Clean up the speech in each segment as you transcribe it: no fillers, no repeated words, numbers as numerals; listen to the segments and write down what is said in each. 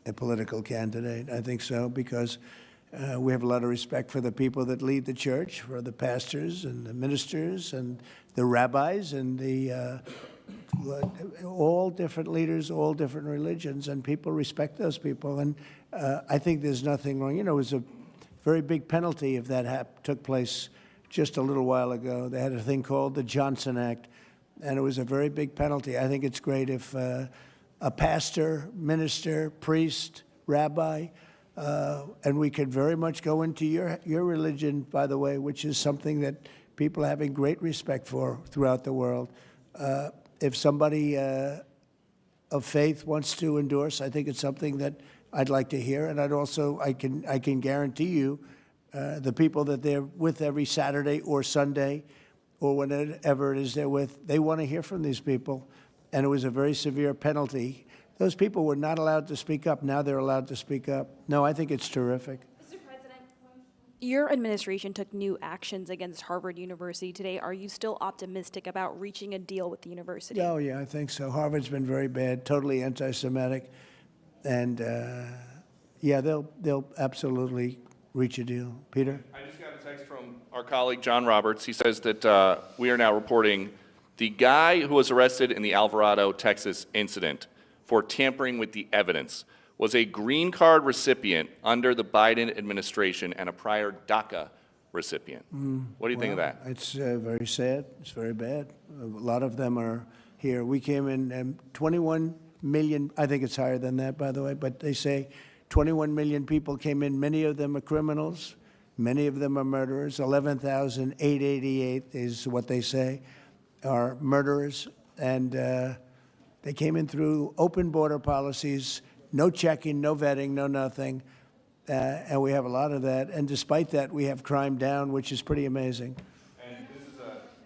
a political candidate. I think so, because we have a lot of respect for the people that lead the church, for the pastors and the ministers and the rabbis and the all different leaders, all different religions, and people respect those people. And I think there's nothing wrong. You know, it was a very big penalty if that took place just a little while ago. They had a thing called the Johnson Act, and it was a very big penalty. I think it's great if a pastor, minister, priest, rabbi, and we could very much go into your religion, by the way, which is something that people are having great respect for throughout the world. If somebody of faith wants to endorse, I think it's something that I'd like to hear, and I can guarantee you, the people that they're with every Saturday or Sunday, or whenever it is they're with, they want to hear from these people, and it was a very severe penalty. Those people were not allowed to speak up. Now they're allowed to speak up. No, I think it's terrific. Mr. President, your administration took new actions against Harvard University today. Are you still optimistic about reaching a deal with the university? Oh, yeah, I think so. Harvard's been very bad, totally anti-Semitic, and yeah, they'll absolutely reach a deal. Peter? I just got a text from our colleague John Roberts. He says that we are now reporting the guy who was arrested in the Alvarado, Texas incident for tampering with the evidence was a green card recipient under the Biden administration and a prior DACA recipient. What do you think of that? It's very sad. It's very bad. A lot of them are here. We came in 21 million, I think it's higher than that, by the way, but they say 21 million people came in. Many of them are criminals. Many of them are murderers. 11,888 is what they say are murderers. And they came in through open border policies, no checking, no vetting, no nothing. And we have a lot of that. And despite that, we have crime down, which is pretty amazing. And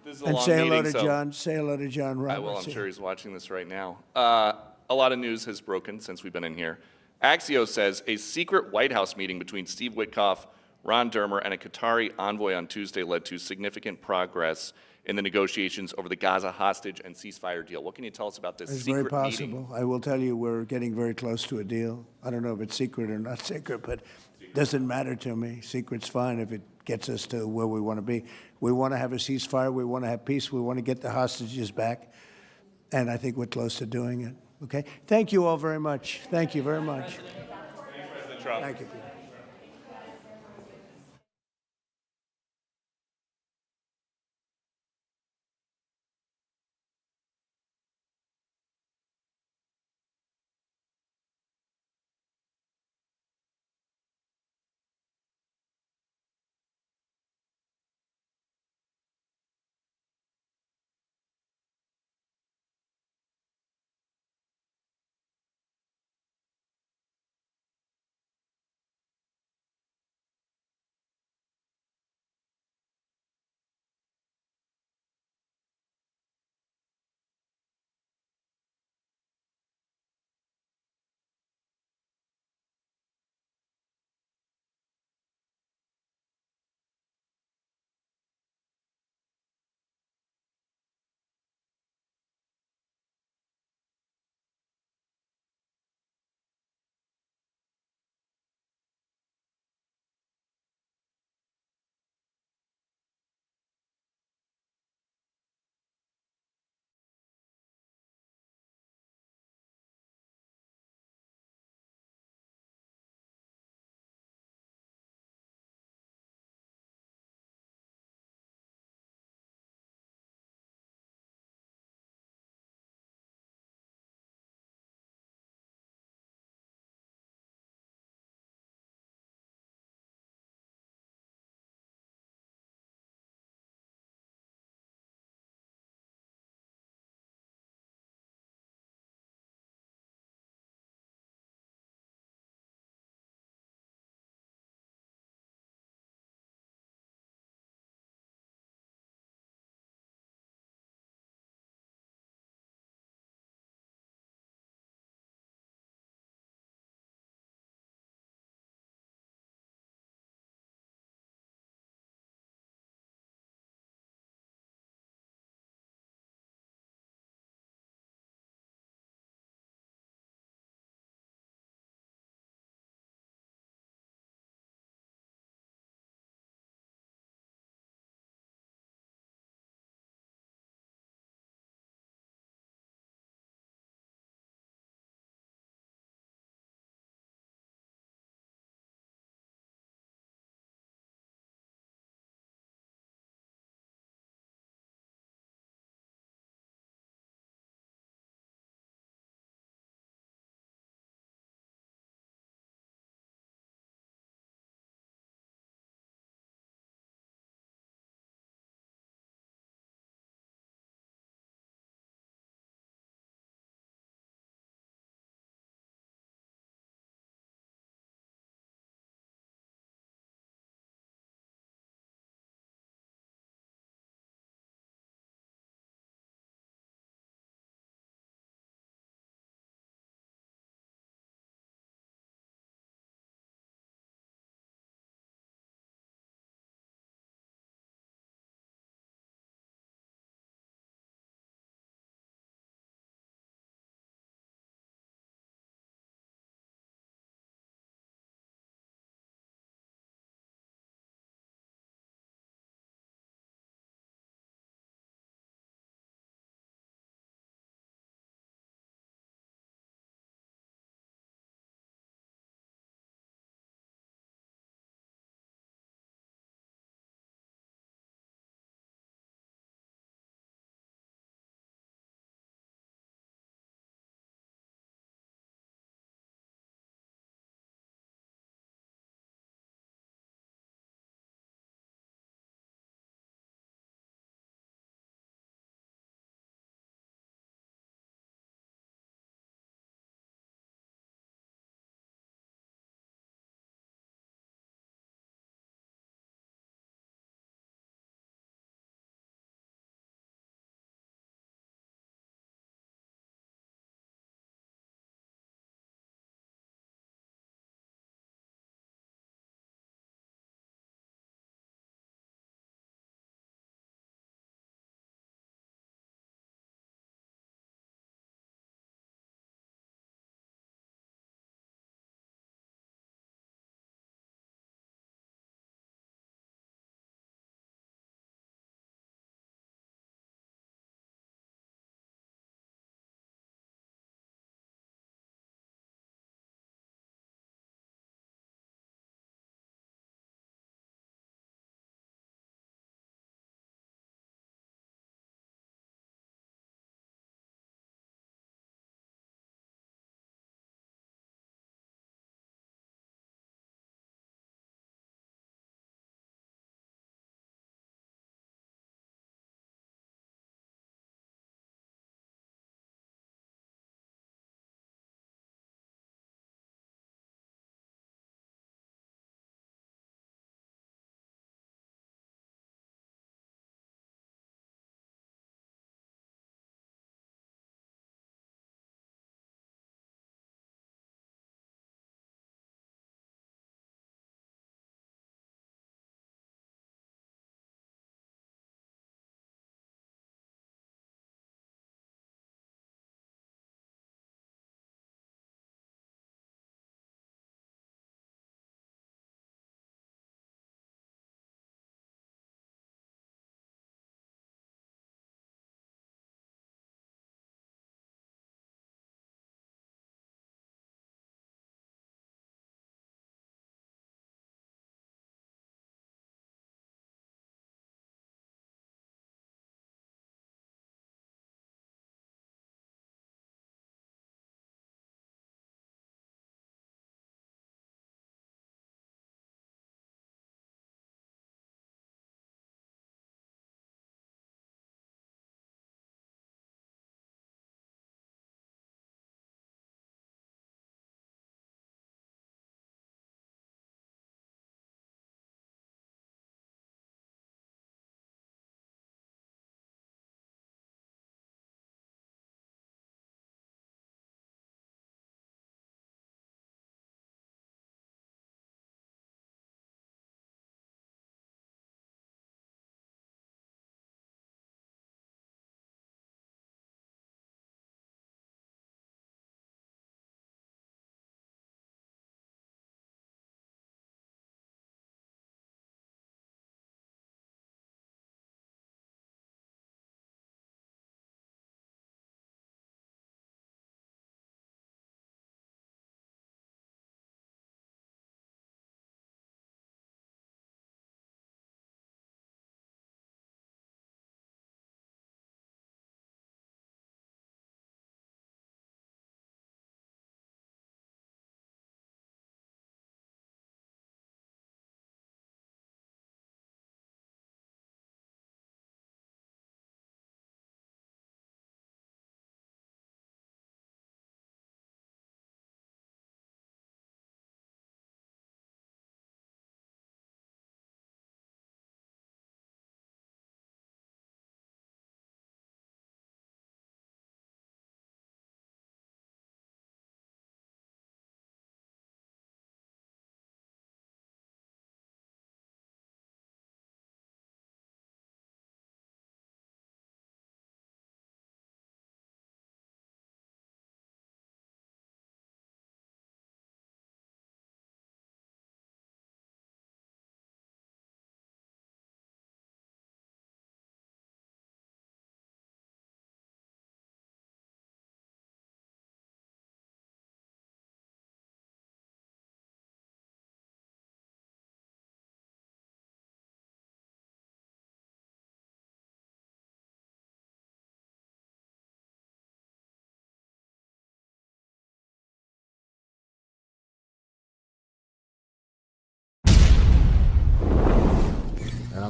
this is a And long say hello meeting, to so John. Say hello to John Roberts. I will. I'm sure he's watching this right now. A lot of news has broken since we've been in here. Axios says a secret White House meeting between Steve Witkoff, Ron Dermer, and a Qatari envoy on Tuesday led to significant progress in the negotiations over the Gaza hostage and ceasefire deal. What can you tell us about this It's secret very possible. meeting? I will tell you, we're getting very close to a deal. I don't know if it's secret or not secret, but it doesn't matter to me. Secret's fine if it gets us to where we want to be. We want to have a ceasefire. We want to have peace. We want to get the hostages back. And I think we're close to doing it. Okay? Thank you all very much. Thank you very much. Thanks, President Trump. Thank you, Peter.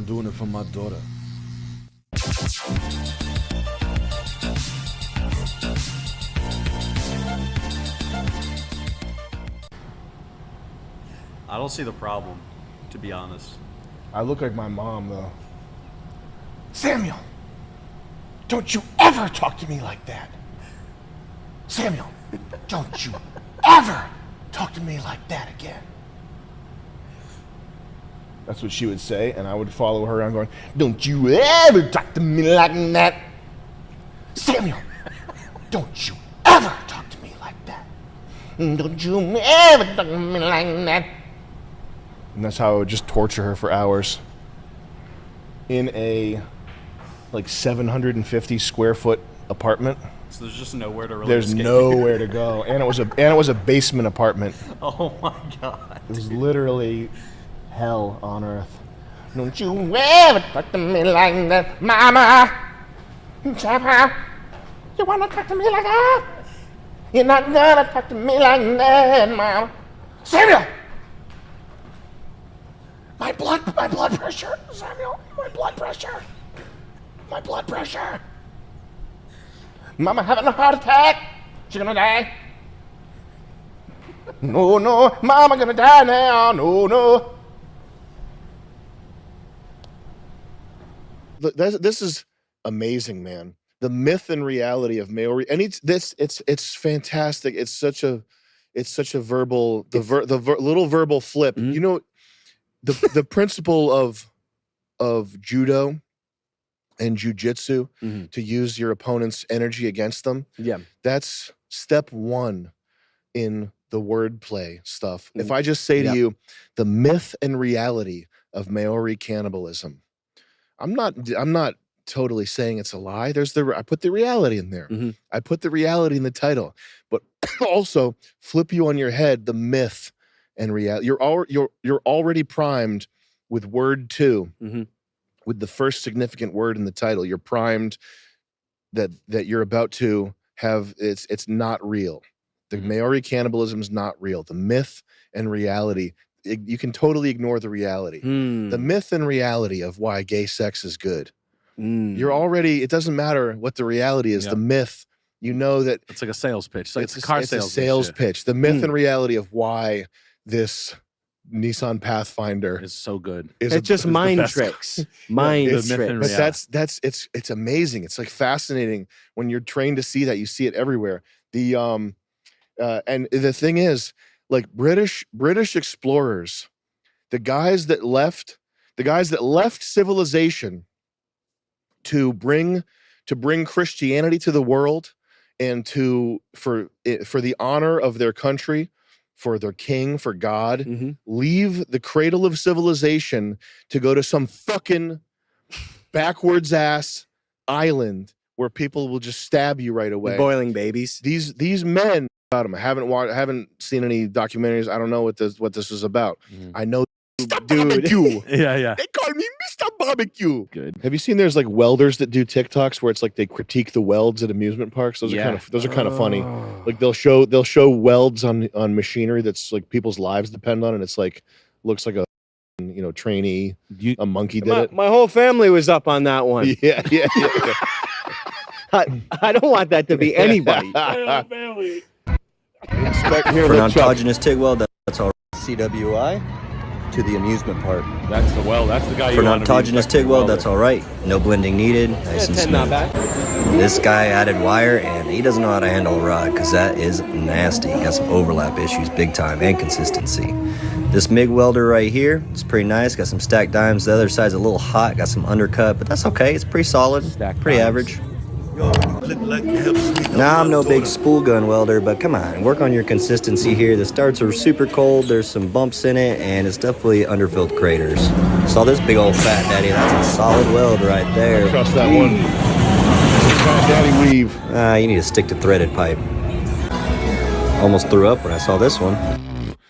I'm doing it for my daughter. I don't see the problem, to be honest. I look like my mom, though. Samuel, don't you ever talk to me like that. Samuel, don't you ever talk to me like that again. That's what she would say, and I would follow her around going, don't you ever talk to me like that. Samuel, don't you ever talk to me like that. Don't you ever talk to me like that. And that's how I would just torture her for hours. In a, like, 750 square foot apartment. So there's just nowhere to really There's escape. nowhere to go. And it was a basement apartment. Oh my God. It was literally hell on earth. Don't you ever talk to me like that, mama. Papa, you wanna talk to me like that? You're not gonna talk to me like that, mama. Samuel! My blood pressure, Samuel. My blood pressure. Mama having a heart attack. She's gonna die. No, Mama gonna die now. No. This is amazing, man. The myth and reality of Maori, and it's fantastic. It's such a verbal, little verbal flip. Mm-hmm. You know, the principle of judo and jujitsu, Mm-hmm. to use your opponent's energy against them. Yeah. That's step one in the wordplay stuff. If Mm. I just say Yeah. to you, the myth and reality of Maori cannibalism, I'm not totally saying it's a lie. I put the reality in there. Mhm. I put the reality in the title, but also flip you on your head the myth and reality. You're already primed with word 2, Mhm. with the first significant word in the title. You're primed that you're about to have it's not real. The Maori cannibalism is not real. The myth and reality, you can totally ignore the reality. The myth and reality of why gay sex is good. You're already, it doesn't matter what the reality is. Yep. The myth, you know that It's like a sales pitch. It's like it's a car it's a sales sales pitch. The myth and reality of why this Nissan Pathfinder is so good. is It's just the mind best. tricks. Mind It's- myth and tricks. but reality. it's amazing. It's like fascinating when you're trained to see that. You see it everywhere. And the thing is, like British explorers, the guys that left civilization to bring Christianity to the world, and for the honor of their country, for their king, for God, Mhm. leave the cradle of civilization to go to some fucking backwards ass island where people will just stab you right away. Boiling babies. These men about them. I haven't seen any documentaries. I don't know what this is about. I know Mr. Dude. Barbecue. Yeah. They call me Mr. Barbecue. Good. Have you seen there's like welders that do TikToks where it's like they critique the welds at amusement parks? Those are kind of funny. Like they'll show welds on machinery that's like people's lives depend on, and it's like looks like a trainee, a monkey did it. My whole family was up on that one. Yeah. I don't want that to be anybody. Here, For an look, Chuck. autogenous TIG weld, that's all right. CWI to the amusement part. That's the well. That's the guy For you an want to be. autogenous TIG weld, that's all right. No blending needed. Nice and 10 not smooth. bad. This guy added wire, and he doesn't know how to handle a rod because that is nasty. Got some overlap issues, big time, and consistency. This MIG welder right here, it's pretty nice. Got some stacked dimes. The other side's a little hot. Got some undercut, but that's okay. It's pretty solid, pretty average. Now, I'm no big spool gun welder, but come on, work on your consistency here. The starts are super cold, there's some bumps in it, and it's definitely underfilled craters. Saw this big old fat daddy, that's a solid weld right there. Trust that one. Daddy weave. You need to stick to threaded pipe. Almost threw up when I saw this one.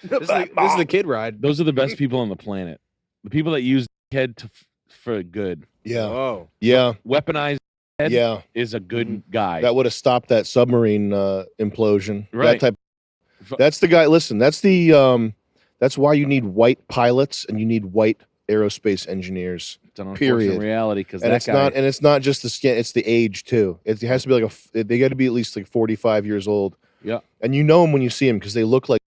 This is the kid ride. Those are the best people on the planet. The people that use head for good. Yeah. Oh. Yeah. Weaponized head Yeah. is a good guy. That would have stopped that submarine implosion. Right. That type. That's the guy. Listen, that's the that's why you need white pilots and you need white aerospace engineers. accept an Period. unfortunate reality because And that it's guy. not, and it's not just the skin; it's the age too. It has to be like they got to be at least like 45 years old, Yeah. and you know them when you see them because they look like,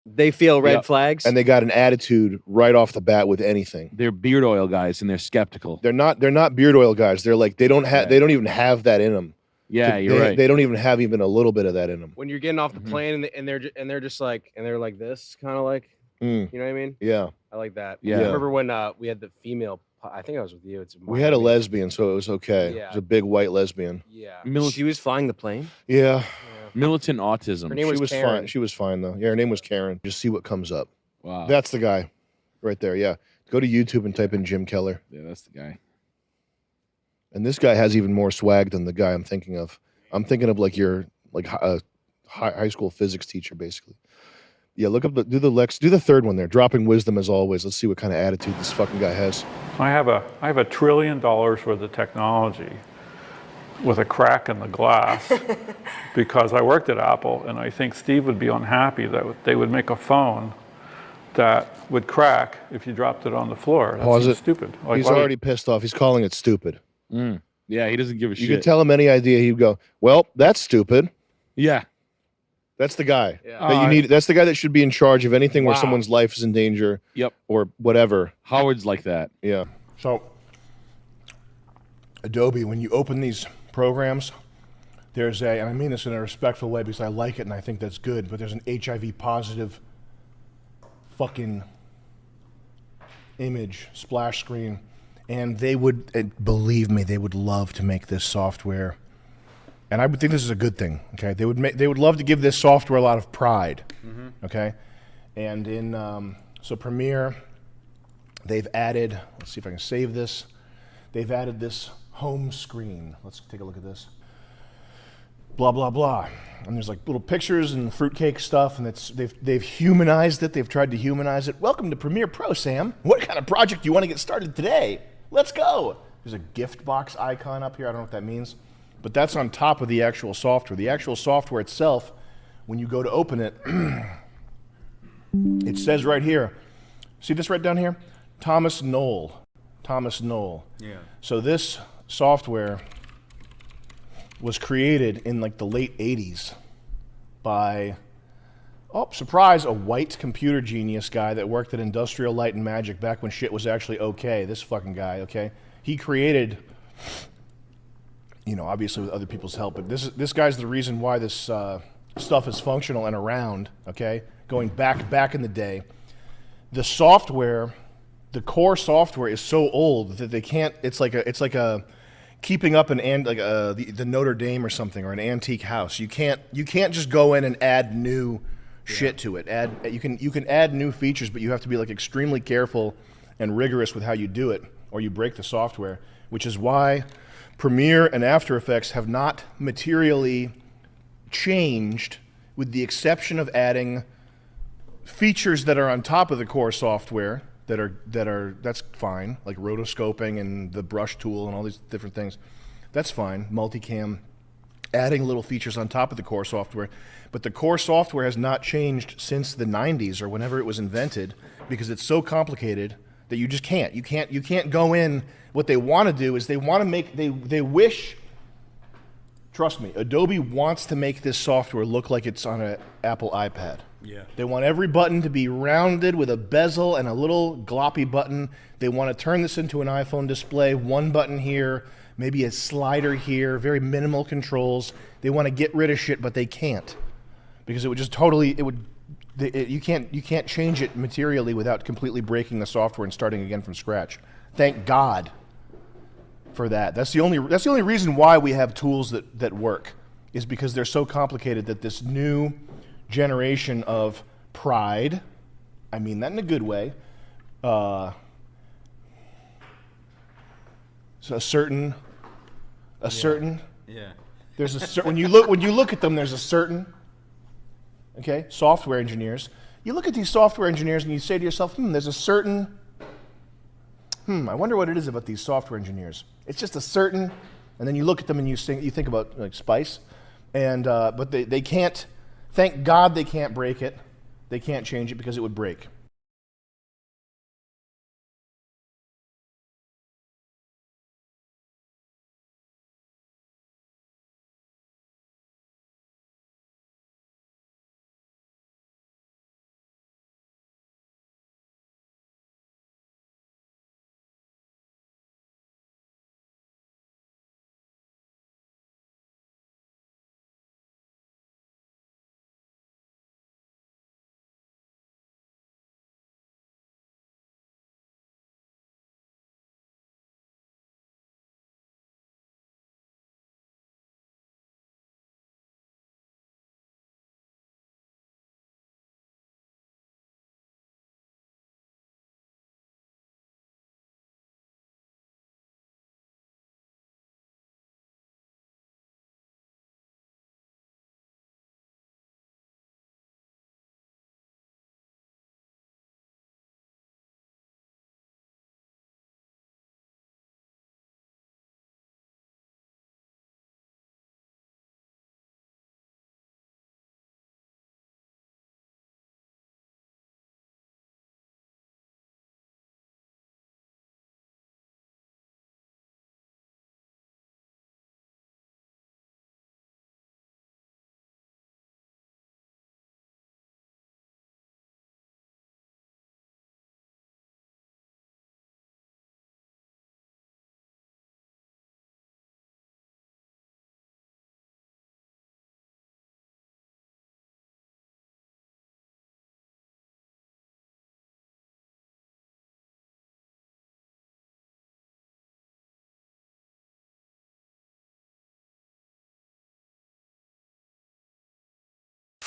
They feel red Yep. flags. and they got an attitude right off the bat with anything. They're beard oil guys and they're skeptical. They're not beard oil guys. They're like they don't have Right. they don't even have that in them. Yeah, you're right. They don't even have even a little bit of that in them. when you're getting off the Mhm. plane and they're just like they're like this kind of like Mm, you know what I mean? yeah, I like that. Yeah. I remember when we had the female. I think I was with you. It's we had a Miami. lesbian, so it was okay. It Yeah. was a big white lesbian. Yeah. Mil- She was flying the plane. Yeah, Yeah. Militant autism. Her name she was was Karen. fine. She was fine though. Yeah, her name was Karen. Just see what comes up. Wow. That's the guy, right there. Yeah, go to YouTube and type in Jim Keller. Yeah, that's the guy. And this guy has even more swag than the guy I'm thinking of. I'm thinking of like your a high school physics teacher, basically. Yeah, look up do the third one there. Dropping wisdom as always. Let's see what kind of attitude this fucking guy has. I have $1 trillion worth of technology with a crack in the glass because I worked at Apple, and I think Steve would be unhappy that they would make a phone that would crack if you dropped it on the floor. That Pause seems it. stupid. Like, He's why would- already pissed off. He's calling it stupid. Yeah, he doesn't give a You shit. could tell him any idea, he'd go, "Well, that's stupid." Yeah. That's the guy Yeah. that you need. That's the guy that should be in charge of anything where Wow. someone's life is in danger. Yep. Or whatever. Howard's like that. Yeah. So, Adobe, when you open these programs, there's and I mean this in a respectful way because I like it and I think that's good, but there's an HIV positive fucking image splash screen, and they would, believe me, they would love to make this software. And I would think this is a good thing. Okay, they would love to give this software a lot of pride. Okay, and in so Premiere, they've added. Let's see if I can save this. They've added this home screen. Let's take a look at this. Blah blah blah, and there's like little pictures and fruitcake stuff, and they've humanized it. They've tried to humanize it. Welcome to Premiere Pro, Sam. What kind of project do you want to get started today? Let's go. There's a gift box icon up here. I don't know what that means. But that's on top of the actual software. The actual software itself, when you go to open it, it says right here, see this right down here? Thomas Knoll. Thomas Knoll. Yeah. So this software was created in like the late 80s by, oh, surprise, a white computer genius guy that worked at Industrial Light and Magic back when shit was actually okay. This fucking guy, okay? He created, you know, obviously with other people's help, but this guy's the reason why this stuff is functional and around, okay? Going back in the day. The software, the core software is so old that they can't, it's like a keeping up the Notre Dame or something, or an antique house. You can't just go in and add new shit to it. You can add new features, but you have to be like extremely careful and rigorous with how you do it, or you break the software, which is why Premiere and After Effects have not materially changed, with the exception of adding features that are on top of the core software that's fine, like rotoscoping and the brush tool and all these different things. That's fine. Multicam, adding little features on top of the core software. But the core software has not changed since the 90s or whenever it was invented, because it's so complicated that you just can't. You can't go in. What they want to do is they wish, trust me, Adobe wants to make this software look like it's on an Apple iPad. Yeah. They want every button to be rounded with a bezel and a little gloppy button. They want to turn this into an iPhone display, one button here, maybe a slider here, very minimal controls. They want to get rid of shit, but they can't, because it would just totally, you can't change it materially without completely breaking the software and starting again from scratch. Thank God for that. That's the only reason why we have tools that work, is because they're so complicated that this new generation of pride, I mean that in a good way, so a certain there's a certain, when you look at them, there's a certain, okay, software engineers. You look at these software engineers and you say to yourself, there's a certain, I wonder what it is about these software engineers. It's just a certain, and then you look at them and you think about like Spice, and but they can't. Thank God they can't break it. They can't change it because it would break.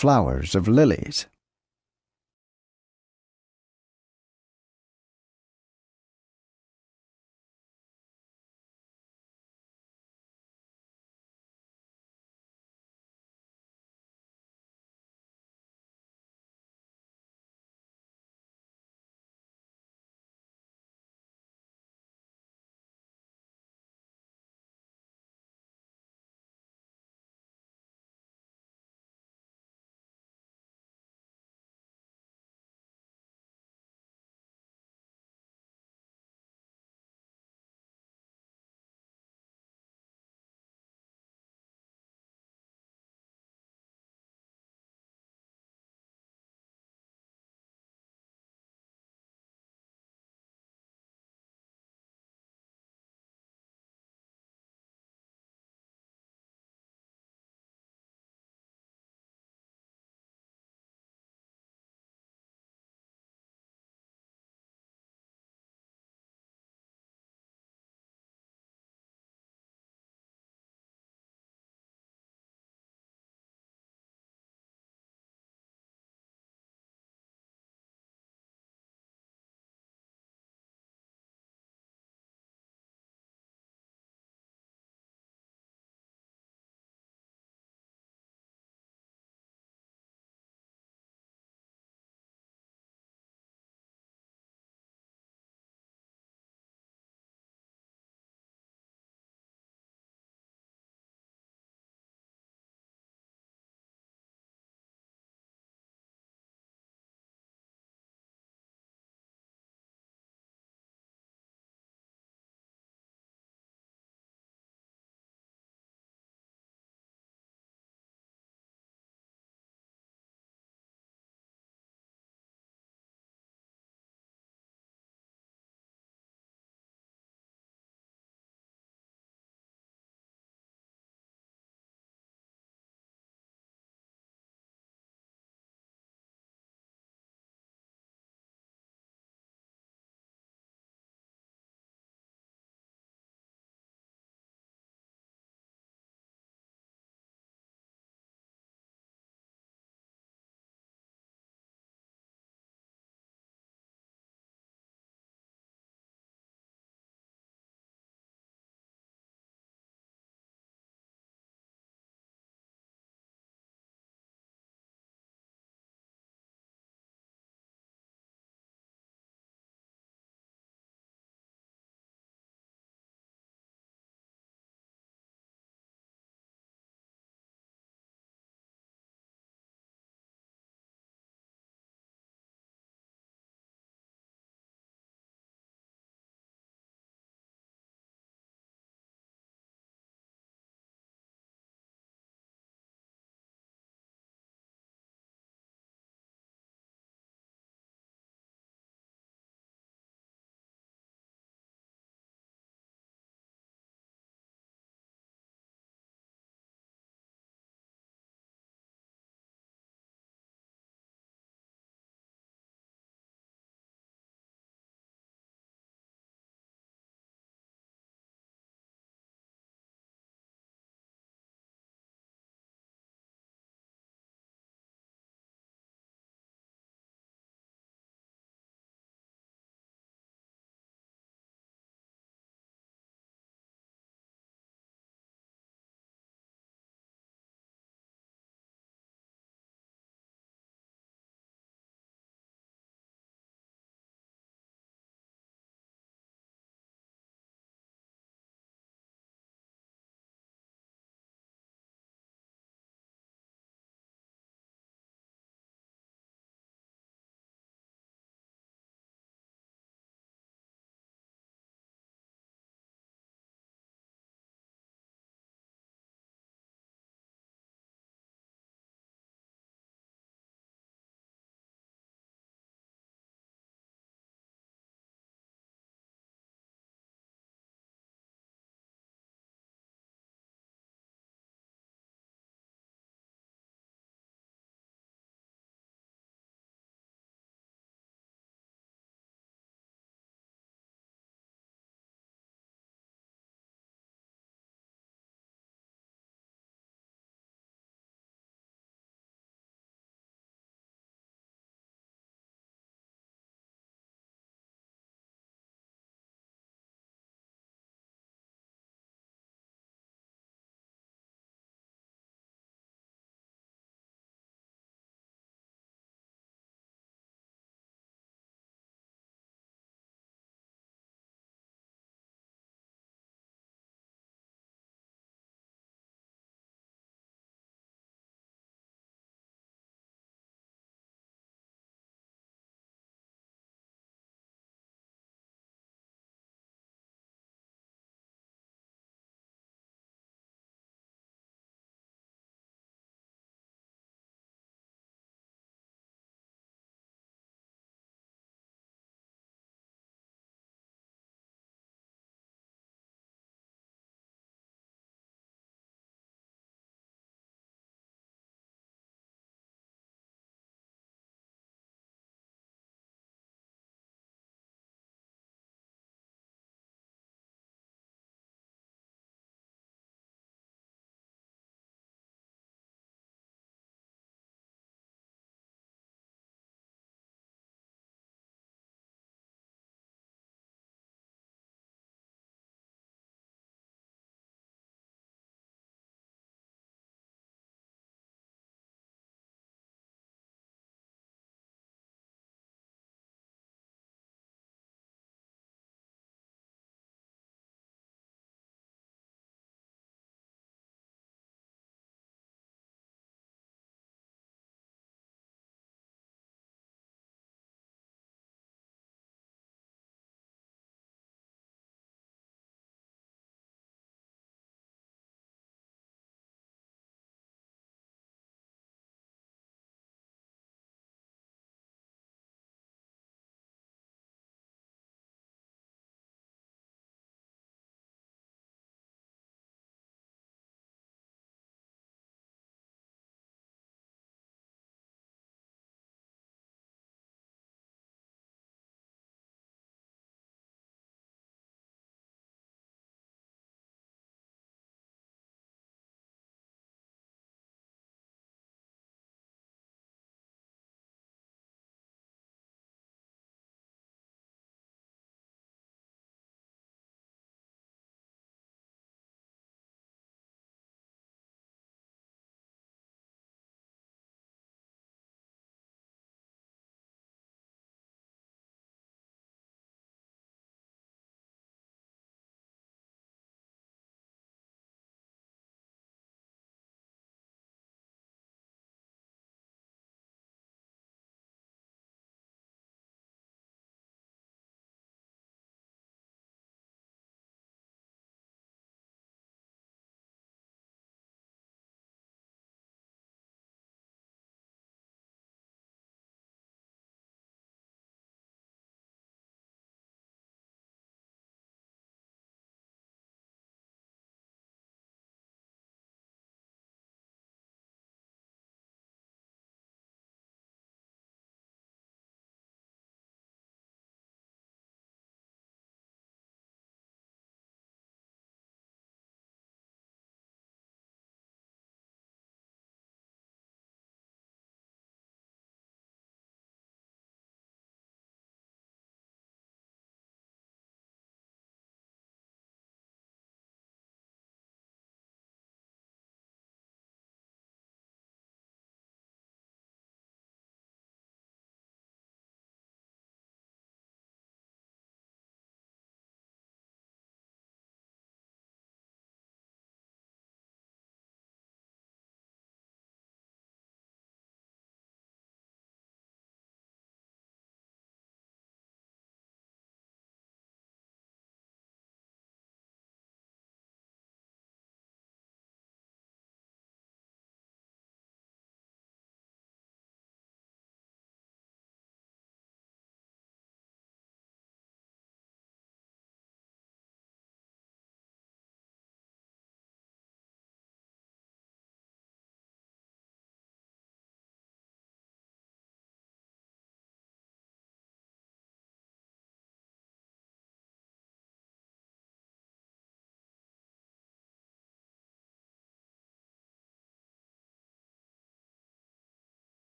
flowers of lilies.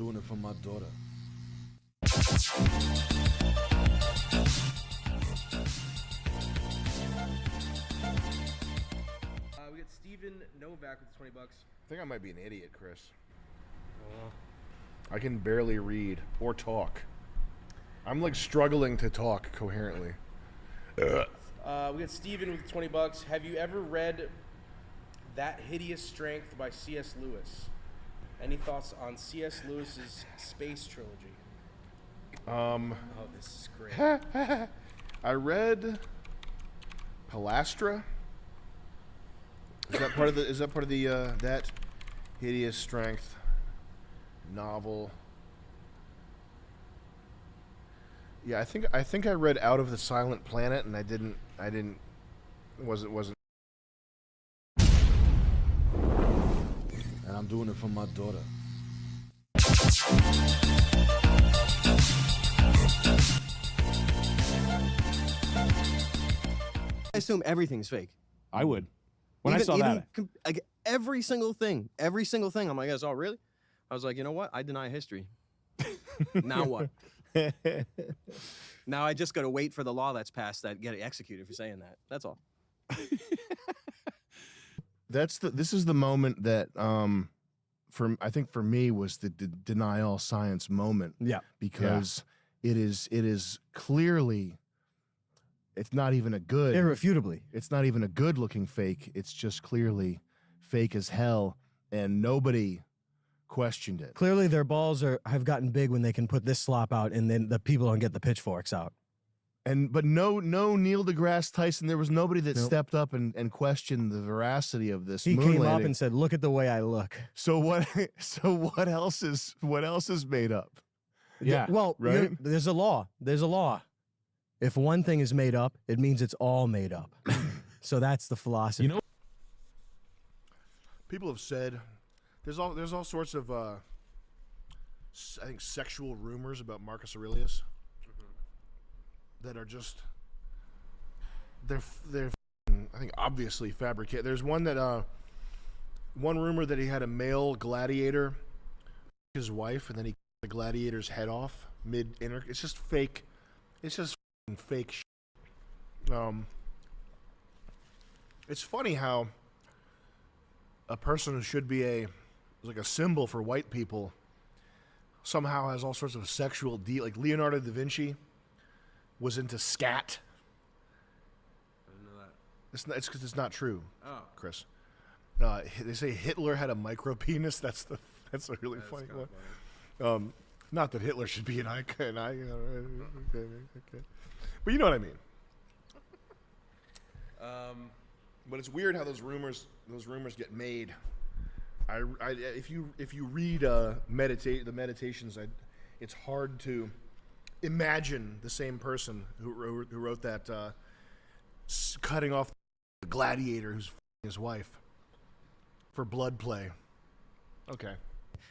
doing it for my daughter. We got Steven Novak with 20 bucks. I think I might be an idiot, Chris. I can barely read or talk. I'm like struggling to talk coherently. We got Steven with 20 bucks. Have you ever read That Hideous Strength by C.S. Lewis? Any thoughts on C.S. Lewis's space trilogy? Oh, this is great. I read Palastra. Is that part of the That Hideous Strength novel? Yeah, I think I read Out of the Silent Planet, and I wasn't. And I'm doing it for my daughter. I assume everything's fake. I would. When I saw that, Like every single thing, I'm like, oh, really? I was like, you know what? I deny history. Now what? Now I just got to wait for the law that's passed that get executed for saying that. That's all. This is the moment that I think for me was the deny all science moment. Yeah. Because it is clearly, it's not even a good, Irrefutably. it's not even a good looking fake. It's just clearly fake as hell, and nobody questioned it. Clearly their balls have gotten big when they can put this slop out and then the people don't get the pitchforks out. But no Neil deGrasse Tyson. There was nobody that Nope. stepped up and questioned the veracity of this He moon came up landing. and said, look at the way I look. So what else is made up? yeah. Well, Right? there's a law. If one thing is made up, it means it's all made up. So that's the philosophy. You know- People have said there's all sorts of I think sexual rumors about Marcus Aurelius that are just they're I think obviously fabricated. There's one that one rumor that he had a male gladiator, his wife, and then he cut the gladiator's head off mid-inter. It's just fake. It's just fake shit. It's funny how a person who should be like a symbol for white people somehow has all sorts of sexual like Leonardo da Vinci was into scat. I didn't know that. It's because it's not true, Oh. Chris. They say Hitler had a micro penis. That's a really funny kinda one. Not that Hitler should be an icon. Okay. But you know what I mean. But it's weird how those rumors get made. If you read the meditations, it's hard to imagine the same person who wrote that cutting off the gladiator who's his wife for blood play. Okay.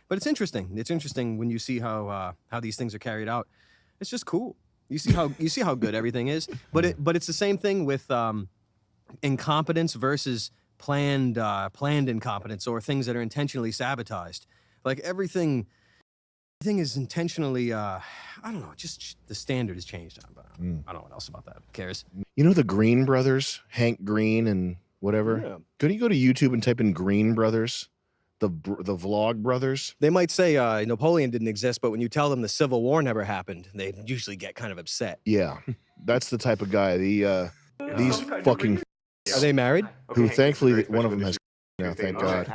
But it's interesting. It's interesting when you see how these things are carried out. It's just cool. You see how good everything is. But it's the same thing with incompetence versus planned incompetence, or things that are intentionally sabotaged. Like everything is intentionally I don't know, just the standard has changed. But I don't know what else about that. Who cares? You know the Green brothers, Hank Green and whatever? Yeah. Couldn't you go to YouTube and type in Green Brothers? The vlog brothers? They might say Napoleon didn't exist, but when you tell them the Civil War never happened, they usually get kind of upset. Yeah. That's the type of guy. These fucking Are they married? who thankfully one of them has now, thank God.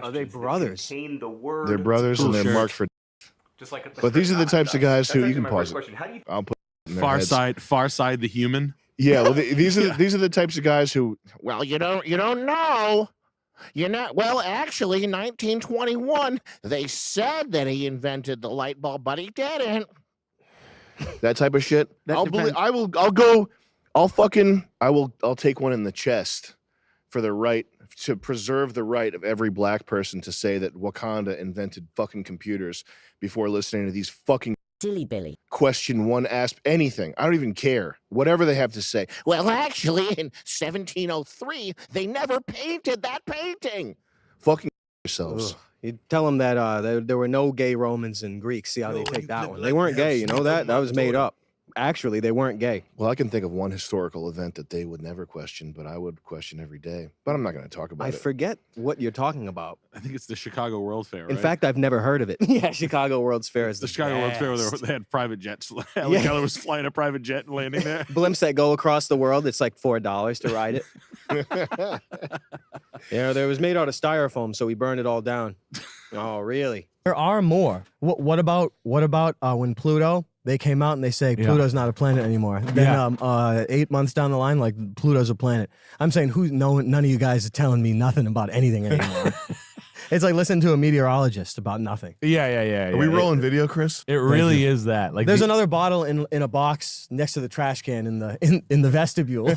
Are they brothers? They're brothers and they're marked for. But these are the types of guys who you can pause it. I'll put it in their heads. Far side, the human. Yeah, well, these are the types of guys who. Well, you don't know. You're not. Well, actually, in 1921, they said that he invented the light bulb, but he didn't. That type of shit. I'll take one in the chest for the right to preserve the right of every black person to say that Wakanda invented fucking computers before listening to these fucking Silly Billy. question one asp anything. I don't even care. Whatever they have to say. Well, actually, in 1703, they never painted that painting. Fucking yourselves. Ugh. You tell them that there were no gay Romans and Greeks. See how they take that one. They weren't gay, you know that? That was made up. Actually, they weren't gay. Well, I can think of one historical event that they would never question, but I would question every day. But I'm not going to talk about I it. forget what you're talking about. I think it's the Chicago World Fair, right? In fact, I've never heard of it. Yeah, Chicago World's Fair is the Chicago World Fair where best. they had private jets. Alan Keller was flying a private jet and landing there. Blimps that go across the world. It's like $4 to ride it. Yeah, there was made out of styrofoam, so we burned it all down. Oh, really? There are more. What about when Pluto? They came out and they say Pluto's not a planet anymore. Then 8 months down the line, like Pluto's a planet. I'm saying none of you guys are telling me nothing about anything anymore. It's like listening to a meteorologist about nothing. Yeah. Are we rolling video, Chris? It really is that. Like There's another bottle in a box next to the trash can in the vestibule.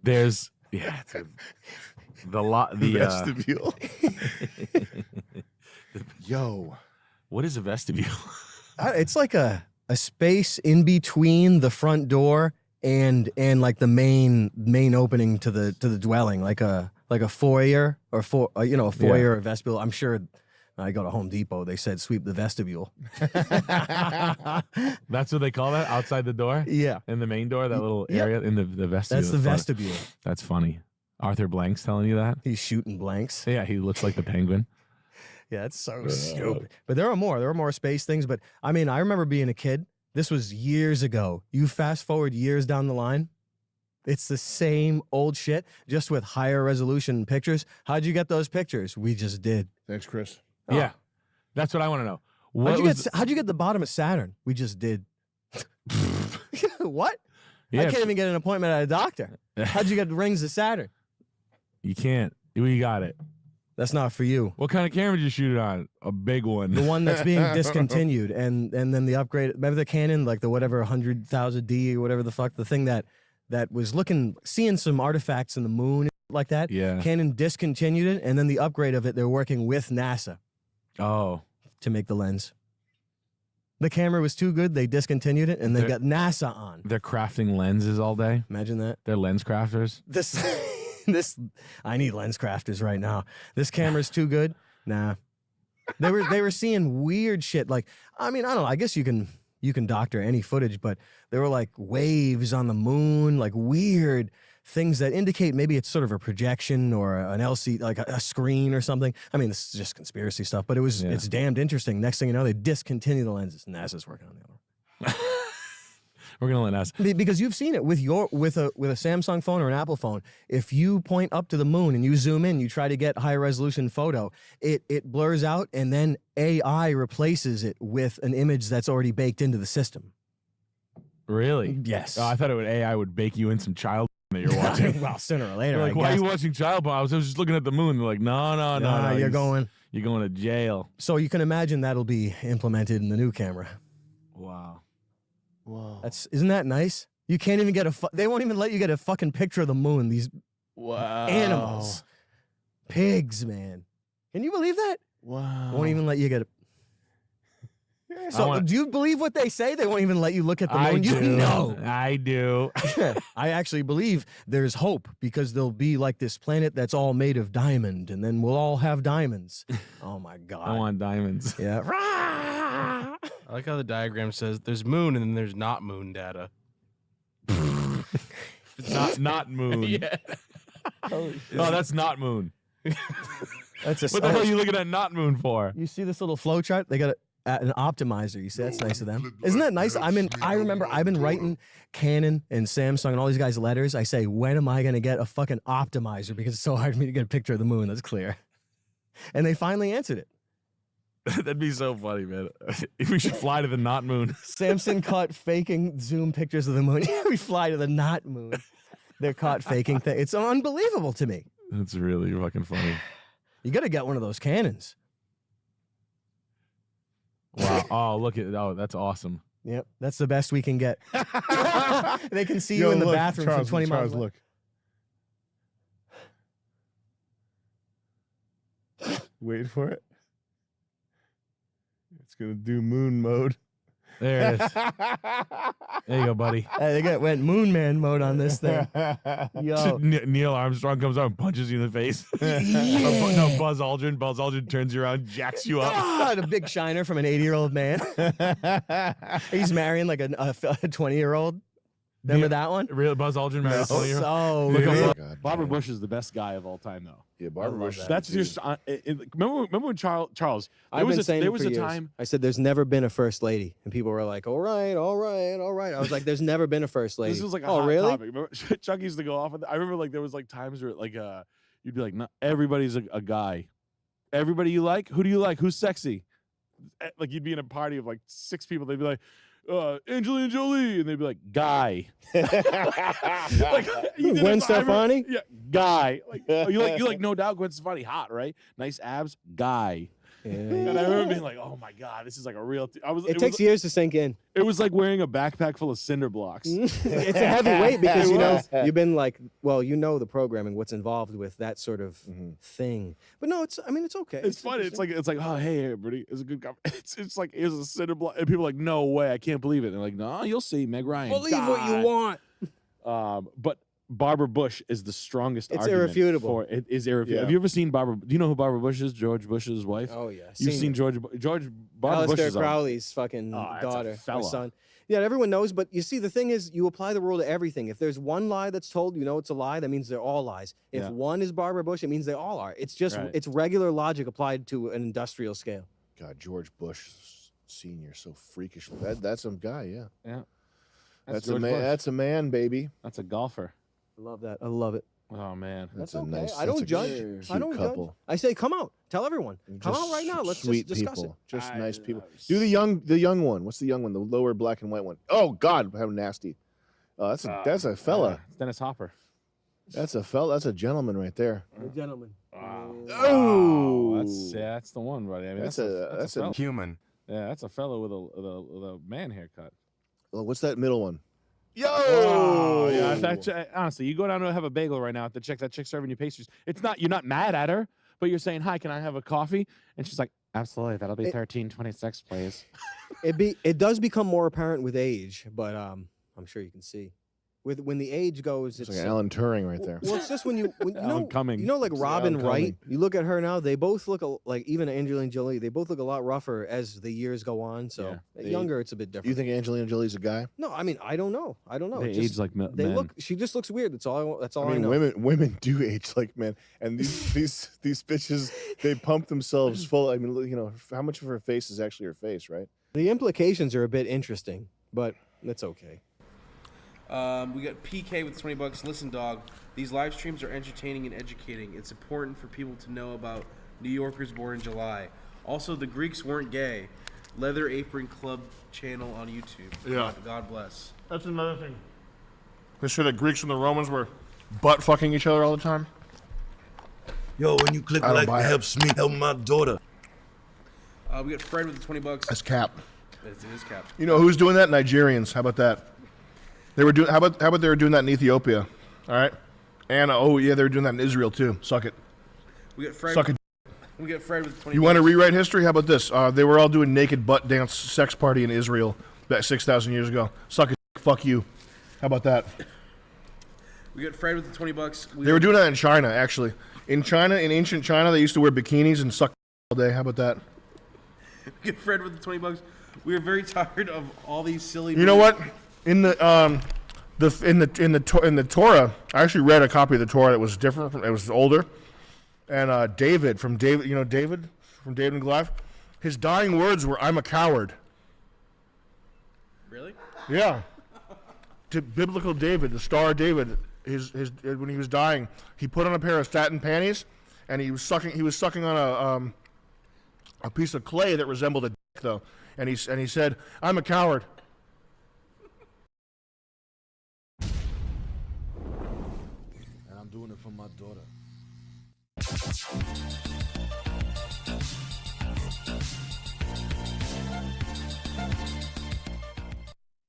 There's the Vestibule. Yo. What is a vestibule? It's like a space in between the front door and like the main opening to the dwelling, like a foyer or a foyer or vestibule. I'm sure. I go to Home Depot. They said sweep the vestibule. That's what they call that outside the door. Yeah, in the main door, that little area in the vestibule. that's the vestibule. That's funny. Arthur Blank's telling you that. He's shooting blanks. Yeah, he looks like the penguin. Yeah, it's so stupid. But there are more. There are more space things. But I mean, I remember being a kid. This was years ago. You fast forward years down the line, it's the same old shit, just with higher resolution pictures. How'd you get those pictures? We just did. Thanks, Chris. Oh. Yeah, that's what I want to know. How'd you get the bottom of Saturn? We just did. What? Yeah, I can't even get an appointment at a doctor. How'd you get the rings of Saturn? You can't. You got it. That's not for you. What kind of camera did you shoot it on? A big one. The one that's being discontinued, and then the upgrade. Remember the Canon, like the whatever 100,000D or whatever the fuck, the thing that was seeing some artifacts in the moon like that. Yeah. Canon discontinued it, and then the upgrade of it, they're working with NASA Oh. to make the lens. The camera was too good, they discontinued it, and they got NASA on. They're crafting lenses all day. Imagine that. They're lens crafters. This I need lens crafters right now. This camera's too good. Nah. They were seeing weird shit. Like, I mean, I don't know. I guess you can doctor any footage, but there were like waves on the moon, like weird things that indicate maybe it's sort of a projection or an LCD, like a screen or something. I mean, this is just conspiracy stuff, but it's damned interesting. Next thing you know, they discontinue the lenses. NASA's working on the other one. We're gonna let NASA. Because you've seen it with a Samsung phone or an Apple phone. If you point up to the moon and you zoom in, you try to get high resolution photo, it blurs out, and then AI replaces it with an image that's already baked into the system. Really? Yes. Oh, I thought AI would bake you in some child that you're watching. Well, sooner or later. They're like, I why are guess. you watching child porn? I was just looking at the moon. They're like, no. You're going to jail. So you can imagine that'll be implemented in the new camera. Wow. Whoa. Isn't that nice? You can't even get they won't even let you get a fucking picture of the moon. These animals, pigs, man. Can you believe that? Wow. Won't even let you get So, do you believe what they say? They won't even let you look at the moon. You know. I do. I actually believe there's hope because there'll be like this planet that's all made of diamond, and then we'll all have diamonds. Oh my God. I want diamonds. Yeah. I like how the diagram says there's moon and then there's not moon data. not moon. Yeah. No, that's not moon. That's What the hell are you looking at not moon for? You see this little flow chart? They got an optimizer. You see, that's nice of them. Isn't that nice? I remember I've been writing Canon and Samsung and all these guys letters. I say, when am I going to get a fucking optimizer? Because it's so hard for me to get a picture of the moon. That's clear. And they finally answered it. That'd be so funny, man. We should fly to the not moon. Samson caught faking Zoom pictures of the moon. We fly to the not moon. They're caught faking things. It's unbelievable to me. That's really fucking funny. You got to get one of those Canons. Wow. Oh, look at that's awesome. Yep, that's the best we can get. They can see you in the bathroom from 20 miles away. Wait for it. It's gonna do moon mode. There it is. There you go, buddy. Hey, they went Moon Man mode on this thing. Yo, Neil Armstrong comes out and punches you in the face. No, Buzz Aldrin. Buzz Aldrin turns you around, jacks you up. the big shiner from an 80-year-old man. He's marrying like a 20-year-old. Remember that one? Real Buzz Aldrin married a 20-year-old. So Look good. up, Barbara Bush is the best guy of all time, though. Yeah, Barbara Bush. That's just remember when Charles? I've been saying there it was for a years. time. I said there's never been a first lady, and people were like, "All right, all right, all right." I was like, "There's never been a first lady." This was like a oh, hot really? topic. Remember, Chuck used to go off on that. I remember like there was like times where like you'd be like, "No, everybody's a guy. Everybody you like? Who do you like? Who's sexy?" Like you'd be in a party of like 6 people. They'd be like, Angelina Jolie, and they'd be like, guy. Like, Gwen Stefani? Yeah, guy. Like you like no doubt Gwen Stefani, hot, right? Nice abs, guy. Yeah. And I remember being like, oh my god, this is like a real. It takes years to sink in. It was like wearing a backpack full of cinder blocks. It's a heavy weight because you know you've been like, well, you know the programming, what's involved with that sort of thing. But no, it's okay. It's funny. It's like, oh hey everybody, it's a good. It's like here's a cinder block, and people are like, no way, I can't believe it. And they're like, no, you'll see, Meg Ryan. Believe what you want. But Barbara Bush is the strongest. It's argument irrefutable. For it is irrefutable. Yeah. Have you ever seen Barbara? Do you know who Barbara Bush is? George Bush's wife. Oh yeah, You've seen Barbara Bush Alistair is Crowley's fucking that's a daughter, or fella. son. Yeah, everyone knows. But you see, the thing is, you apply the rule to everything. If there's one lie that's told, you know it's a lie. That means they're all lies. If Yeah. one is Barbara Bush, it means they all are. It's just Right. it's regular logic applied to an industrial scale. God, George Bush Senior, so freakish. That's some guy, yeah. Yeah. That's a George man. Bush. That's a man, baby. That's a golfer. I love that. I love it. Oh man. That's okay. a nice. I that's don't a judge. cute I don't couple. judge. I say, come out. Tell everyone. Come Just out right now. Let's sweet just discuss people. Just I nice people. love Do the young one. What's the young one? The lower black and white one. Oh God, how nasty. Oh, that's a fella. It's Dennis Hopper. That's a fella. That's a gentleman right there. it. Gentlemen. Oh, That's the one, buddy. I mean, That's that's a fella. Human. Yeah, that's a fellow with a man haircut. Well, what's that middle one? Yo. Oh, yeah. Honestly, you go down to have a bagel right now at the chick. That chick serving you pastries. You're not mad at her, but you're saying, "Hi, can I have a coffee?" And she's like, "Absolutely, that'll be 13.26, please." It does become more apparent with age, but I'm sure you can see. When the age goes, It's like Alan Turing right there. Well, it's just when you Alan Cumming. You know, like It's Robin Alan Wright. Cumming. You look at her now; they both look like even Angelina Jolie. They both look a lot rougher as the years go on. So Yeah. younger, it's a bit different. You think Angelina Jolie's a guy? No, I mean I don't know. They It just- age like they men. look. She just looks weird. That's all. That's all I I mean, know. women do age like men, and these bitches, they pump themselves full. I mean, you know, how much of her face is actually her face, right? The implications are a bit interesting, but that's okay. We got PK with $20. Listen, dog. These live streams are entertaining and educating. It's important for people to know about New Yorkers born in July. Also, the Greeks weren't gay. Leather Apron Club channel on YouTube. Yeah. God bless. That's another thing. They say the Greeks and the Romans were butt fucking each other all the time. Yo, when you click I don't like, buy it it. helps me help my daughter. We got Fred with the $20. That's cap. It is Cap. You know who's doing that? Nigerians. How about that? They were doing. How about they were doing that in Ethiopia? All right. And oh yeah, they were doing that in Israel too. Suck it. We got Fred. Suck it. We got Fred with 20. You want to rewrite history? How about this? They were all doing naked butt dance sex party in Israel back 6,000 years ago. Suck it. Fuck you. How about that? We got Fred with the $20. They were doing that in China, actually. In China, in ancient China, they used to wear bikinis and suck all day. How about that? We got Fred with the $20. We are very tired of all these silly. You know what? In the Torah, I actually read a copy of the Torah that was different. It was older, and David from David and Goliath, his dying words were, "I'm a coward." Really? Yeah. To biblical David, the star of David, his when he was dying, he put on a pair of satin panties, and he was sucking on a piece of clay that resembled a dick, though, and he said, "I'm a coward." And I'm doing it for my daughter.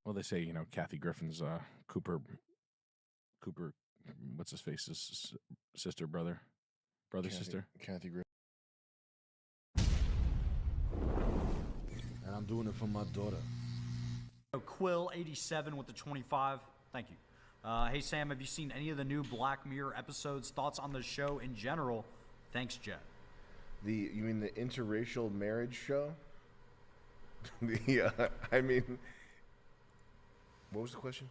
Well, they say, Kathy Griffin's Cooper, what's his face? His sister, brother, sister. Kathy Griffin. And I'm doing it for my daughter. Quill 87 with the 25. Thank you. Hey Sam, have you seen any of the new Black Mirror episodes? Thoughts on the show in general? Thanks, Jet. You mean the interracial marriage show? I mean, what was the question?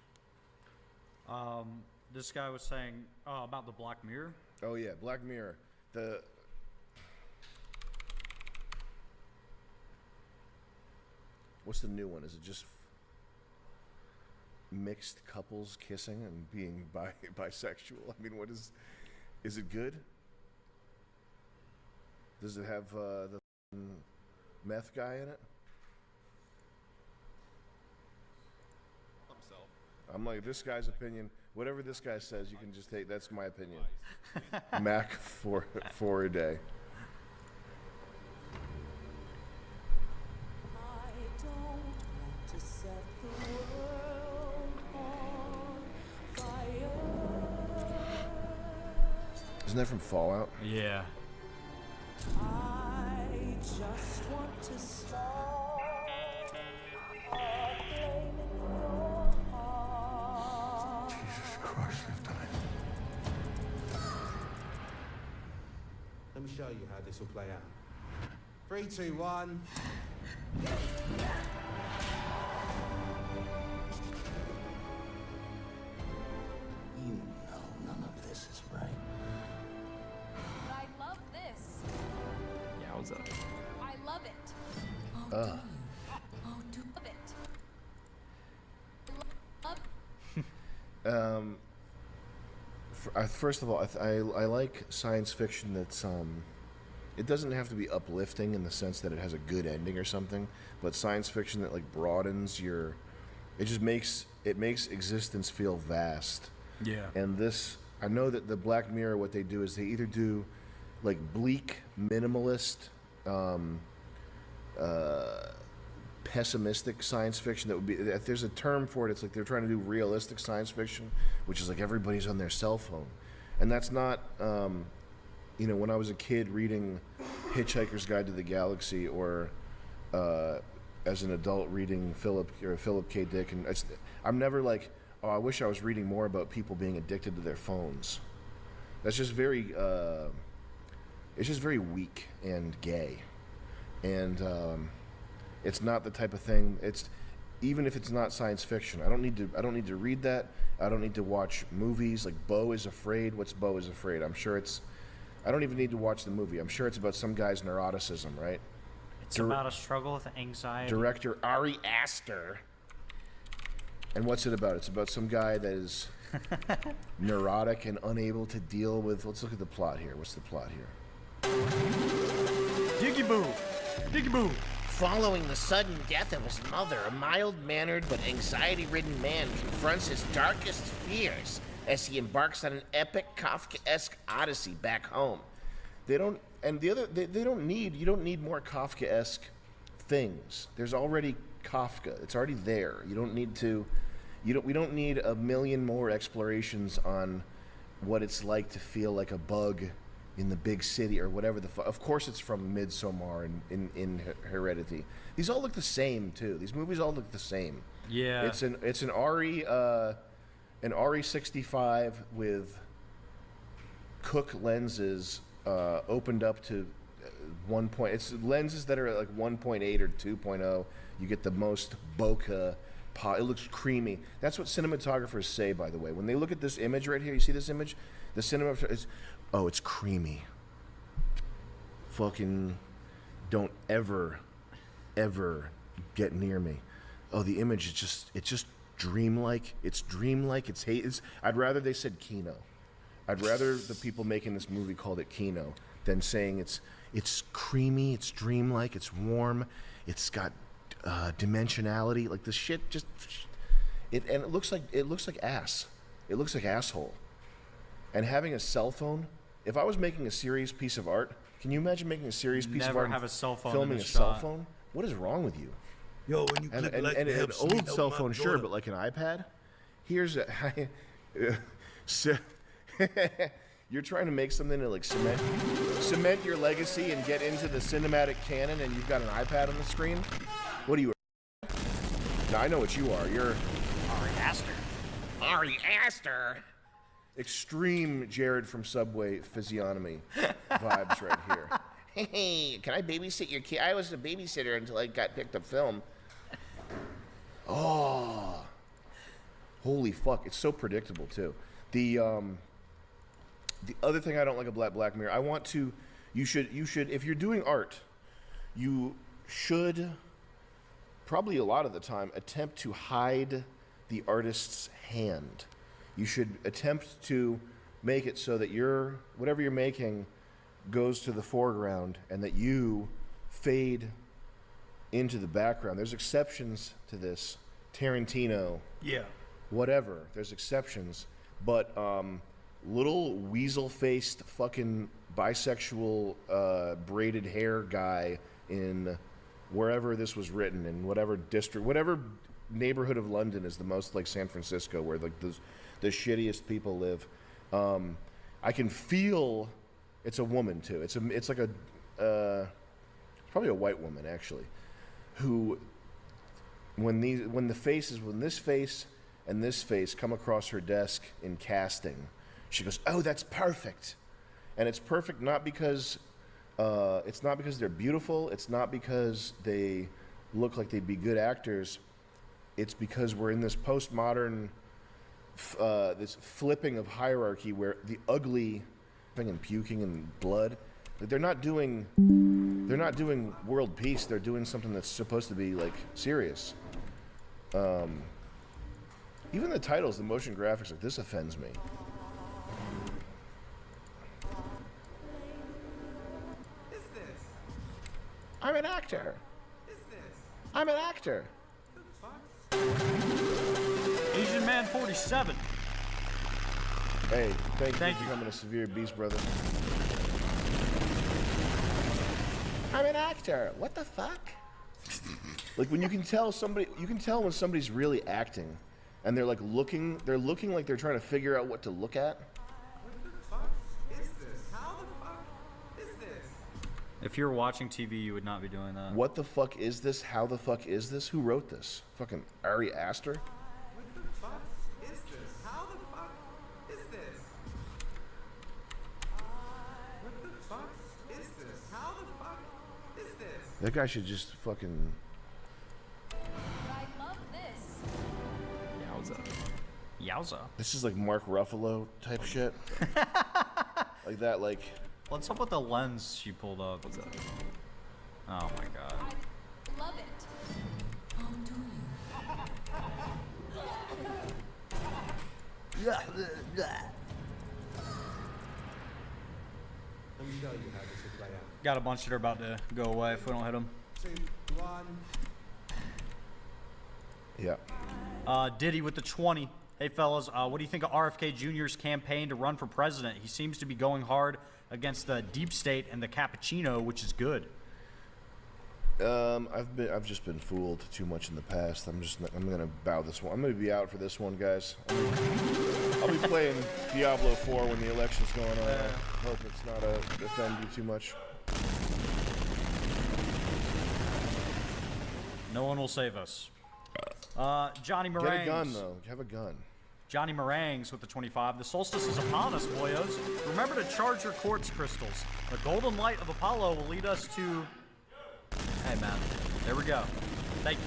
This guy was saying about the Black Mirror. Oh yeah, Black Mirror. What's the new one? Is it just mixed couples kissing and being bisexual? I mean, is it good? Does it have the meth guy in it? I'm like, this guy's opinion, whatever this guy says, you can just take, that's my opinion. Mac for a day. Isn't that from Fallout? Yeah. I just want to stop blaming your heart. Jesus Christ, they've done it. Let me show you how this will play out. 3, 2, 1. You know none of this is right. But I love this. Yeah, what's up? I love it. Oh, do you? Oh, do Love it. Love. First of all, I like science fiction that's it doesn't have to be uplifting in the sense that it has a good ending or something, but science fiction that like broadens your, it just makes existence feel vast. Yeah. And this, I know that the Black Mirror, what they do is they either do like bleak, minimalist, pessimistic science fiction that would be, if there's a term for it, it's like they're trying to do realistic science fiction, which is like everybody's on their cell phone. And that's not, you know, when I was a kid reading Hitchhiker's Guide to the Galaxy, or as an adult reading Philip K. Dick, and I'm never like, oh, I wish I was reading more about people being addicted to their phones. That's just very, it's just very weak and gay. And it's not the type of thing, it's, even if it's not science fiction, I don't need to read that. I don't need to watch movies like Beau is Afraid. What's Beau is Afraid? I'm sure it's, I don't even need to watch the movie. I'm sure it's about some guy's neuroticism, right? It's about a struggle with anxiety. Director Ari Aster. And what's it about? It's about some guy that is neurotic and unable to deal with, let's look at the plot here. What's the plot here? Diggy boo! Diggy boo! Following the sudden death of his mother, a mild-mannered but anxiety-ridden man confronts his darkest fears as he embarks on an epic Kafkaesque odyssey back home. They don't need more Kafkaesque things. There's already Kafka. It's already there. You don't need to, we don't need a million more explorations on what it's like to feel like a bug in the big city or whatever of course it's from Midsommar and in Heredity. These all look the same too. These movies all look the same. Yeah. It's an RE65 with Cook lenses opened up to 1 point. It's lenses that are like 1.8 or 2.0. You get the most bokeh. It looks creamy. That's what cinematographers say, by the way. When they look at this image right here, you see this image? The cinematographer is, oh, it's creamy. Fucking don't ever get near me. Oh, the image is just dreamlike. It's dreamlike. I'd rather they said Kino. I'd rather the people making this movie called it Kino than saying it's creamy, it's dreamlike, it's warm, it's got dimensionality. Like the shit it looks like ass. It looks like asshole. And having a cell phone, if I was making a serious piece of art, can you imagine making a serious piece of art have a cell phone filming in the a cell shot. phone? What is wrong with you? Yo, when you click like and it an helps old me help cell my phone, sure, daughter. but like an iPad? Here's a you're trying to make something to like cement your legacy and get into the cinematic canon, and you've got an iPad on the screen? What are you, Now I know what you are. You're Ari Aster. Ari Aster. extreme Jared from Subway physiognomy vibes right here. Hey, can I babysit your kid? I was a babysitter until I got picked up film. Oh, holy fuck! It's so predictable too. The other thing I don't like about Black Mirror, I want to. You should if you're doing art, you should probably a lot of the time attempt to hide the artist's hand. You should attempt to make it so that whatever you're making goes to the foreground and that you fade into the background. There's exceptions to this. Tarantino. Yeah. Whatever. There's exceptions. But little weasel-faced fucking bisexual braided hair guy in wherever this was written, in whatever district, whatever neighborhood of London is the most like San Francisco, where like the shittiest people live. I can feel it's a woman too. It's like a it's probably a white woman actually, who when this face and this face come across her desk in casting, she goes, "Oh, that's perfect," and it's perfect not because they're beautiful. It's not because they look like they'd be good actors. It's because we're in this postmodern, this flipping of hierarchy where the ugly and puking and blood, they're not doing world peace. They're doing something that's supposed to be like serious. Even the titles, the motion graphics, like this offends me. I'm an actor. I'm an actor. Asian Man 47. Hey, thank you for becoming a severe beast, brother. I'm an actor. What the fuck? Like when you can tell when somebody's really acting, and they're looking like they're trying to figure out what to look at. If you're watching TV, you would not be doing that. What the fuck is this? How the fuck is this? Who wrote this? Fucking Ari Aster? What the fuck is this? How the fuck is this? What the fuck is this? How the fuck is this? That guy should just fucking. I love this. Yowza. This is like Mark Ruffalo type shit. Like that, like. What's up with the lens she pulled up? What's that? Oh my god. I love it. Oh, do you? Let me tell you how this will play out. Got a bunch that are about to go away if we don't hit them. 2, 1. Yeah. Diddy with the 20. Hey fellas, what do you think of RFK Jr.'s campaign to run for president? He seems to be going hard against the deep state and the cappuccino, which is good. I've just been fooled too much in the past. I'm gonna bow this one. I'm gonna be out for this one, guys. I'll be playing Diablo 4 when the election's going on. I hope it's not offend you too much. No one will save us. Johnny Meringues. Get a gun though. Have a gun. Johnny Meringues with the 25. The solstice is upon us, boyos. Remember to charge your quartz crystals. The golden light of Apollo will lead us to... Hey, man. There we go. Thank you.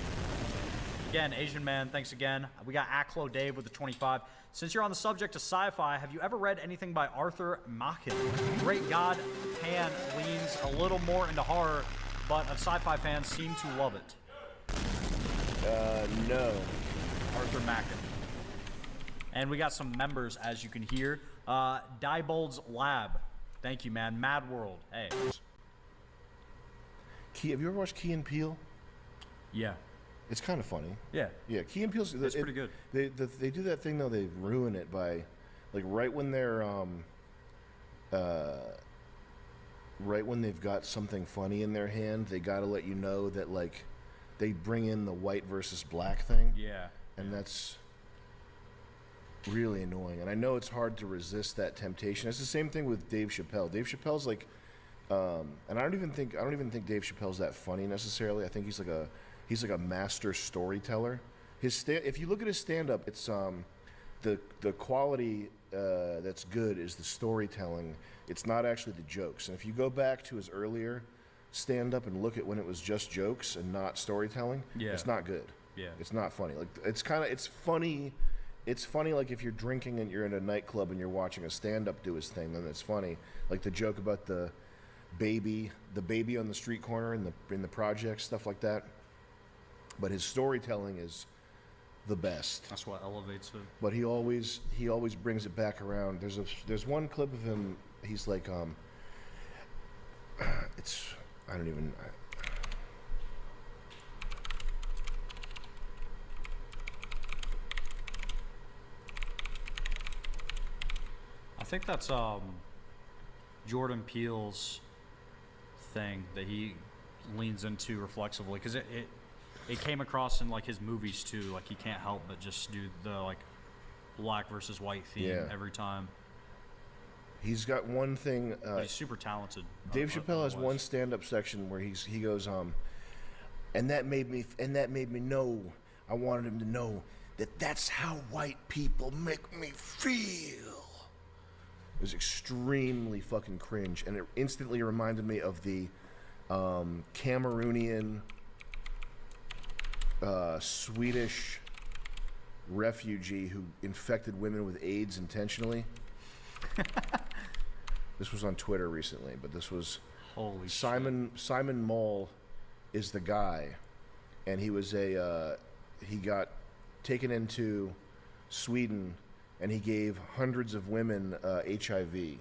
Again, Asian Man, thanks again. We got Aklo Dave with the 25. Since you're on the subject of sci-fi, have you ever read anything by Arthur Machen? Great God, Pan leans a little more into horror, but sci-fi fans seem to love it. No. Arthur Machen. And we got some members, as you can hear. Diebold's Lab. Thank you, man. Mad World. Hey. Have you ever watched Key and Peele? Yeah. It's kind of funny. Yeah. Yeah, Key and Peele's... That's pretty good. They do that thing, though. They ruin it by... Like, right when they're... right when they've got something funny in their hand, they got to let you know that, like... They bring in the white versus black thing. Yeah. And that's really annoying. And I know it's hard to resist that temptation. It's the same thing with Dave Chappelle. Dave Chappelle's like, and I don't even think Dave Chappelle's that funny necessarily. I think he's like a master storyteller. If you look at his stand-up, it's the quality that's good is the storytelling. It's not actually the jokes. And if you go back to his earlier stand-up and look at when it was just jokes and not storytelling, it's not good. Yeah. It's not funny. Like it's funny. It's funny like if you're drinking and you're in a nightclub and you're watching a stand-up do his thing, then it's funny. Like the joke about the baby on the street corner in the project, stuff like that. But his storytelling is the best. That's what elevates it. But he always brings it back around. There's one clip of him. He's like I think that's Jordan Peele's thing that he leans into reflexively, because it came across in like his movies too. Like he can't help but just do the like black versus white theme every time. He's got one thing. He's super talented. Dave Chappelle has one stand-up section where he goes, and that made me know. I wanted him to know that that's how white people make me feel. It was extremely fucking cringe, and it instantly reminded me of the Cameroonian Swedish refugee who infected women with AIDS intentionally. This was on Twitter recently, but this was Simon Moll is the guy, and he was he got taken into Sweden, and he gave hundreds of women HIV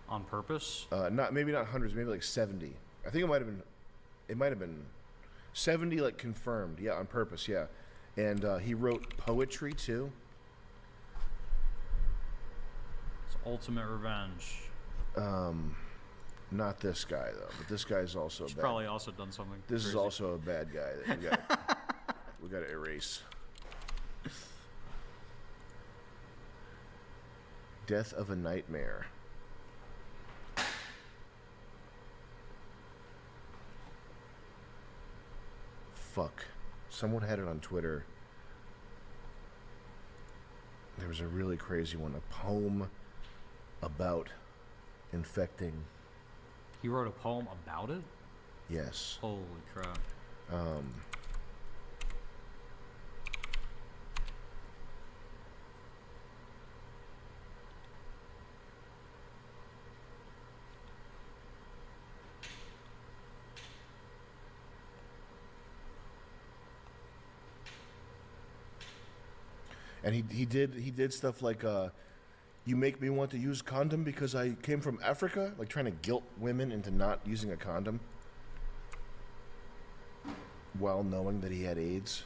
on purpose. Maybe not hundreds, maybe like 70. I think it might have been 70, like confirmed. Yeah, on purpose. Yeah, and he wrote poetry too. It's ultimate revenge. Not this guy though, but this guy's also He's bad. probably also done something. This is crazy. also a bad guy that we got to erase. Death of a Nightmare. Fuck. Someone had it on Twitter. There was a really crazy one. A poem about infecting. He wrote a poem about it? Yes. Holy crap. And he did stuff like you make me want to use condom because I came from Africa, like trying to guilt women into not using a condom while knowing that he had AIDS.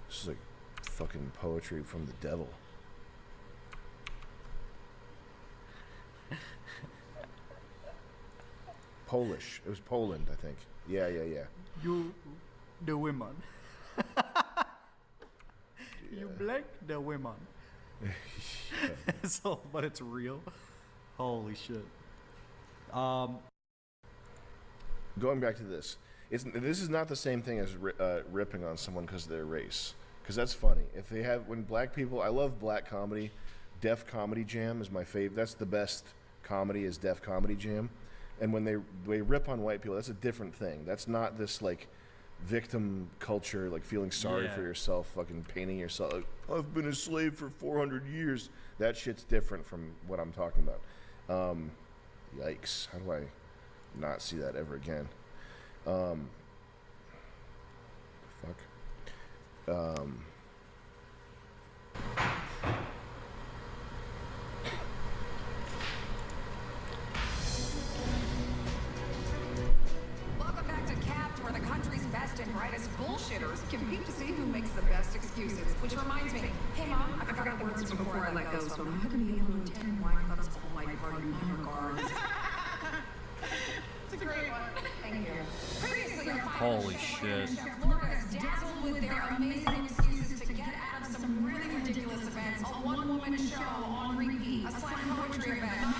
This is like fucking poetry from the devil. Polish. It was Poland, I think. Yeah. You, the women. You black the women. So, but it's real. Holy shit. Going back to this, this is not the same thing as ripping on someone because of their race. Because that's funny. When black people, I love black comedy. Def Comedy Jam is my favorite. That's the best comedy is Def Comedy Jam. And when they rip on white people, that's a different thing. That's not this like victim culture, like feeling sorry for yourself, fucking painting yourself. Like, I've been a slave for 400 years. That shit's different from what I'm talking about. Yikes! How do I not see that ever again? Fuck. Welcome back to Capped, where the country's best and brightest bullshitters compete to see who makes the best excuses. Which reminds me, hey Mom, I forgot the words from before I let go, so I'm not going to be able to attend Wine Club's all-night party in my regards. It's a great one. Thank you. Previously, your Holy shit. Florida is dazzled with their amazing excuses to get out of some really ridiculous events. A one-woman show on repeat, a slam poetry event.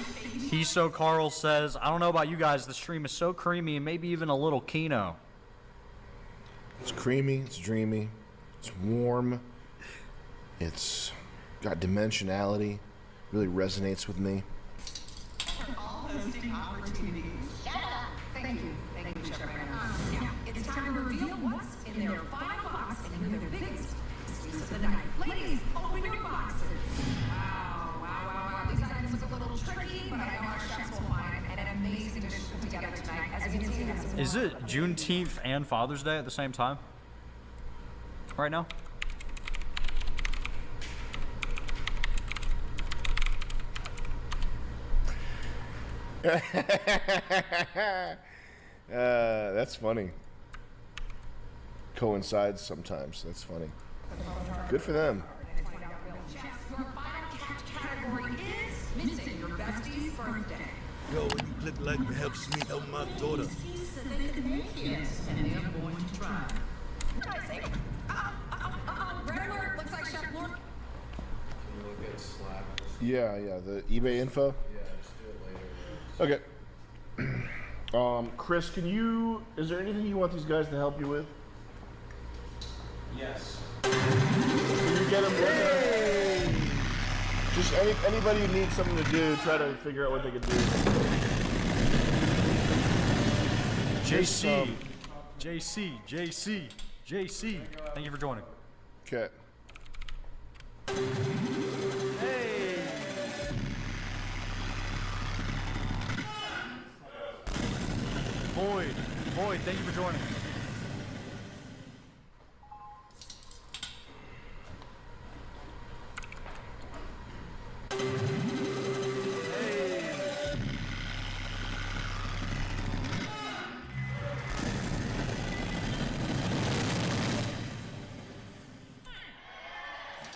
Kiso Carl says, I don't know about you guys, the stream is so creamy and maybe even a little Kino. It's creamy, it's dreamy, it's warm, it's got dimensionality, really resonates with me. All hosting opportunities. Thank you, Chef Brandon. Now, it's time to reveal what's in their final box and who their biggest exclusive of the night. Ladies, open your boxes. Wow. These items look a little tricky, but I know our chefs will find an amazing dish put together tonight. As you can see, we have some Is it Juneteenth and Father's Day at the same time? Right now? That's funny. Coincides sometimes. That's funny. Good for them. Your final category is missing your bestie's birthday. Yo, when you click like, it helps me help my daughter. Yes, and they're going to try. Red alert, looks like Chef Lord. Yeah, the eBay info. Yeah, just do it later. Okay. Chris, is there anything you want these guys to help you with? Yes. Can you get them Just anybody who needs something to do, try to figure out what they can do. JC, thank you for joining. Okay. Boyd, thank you for joining.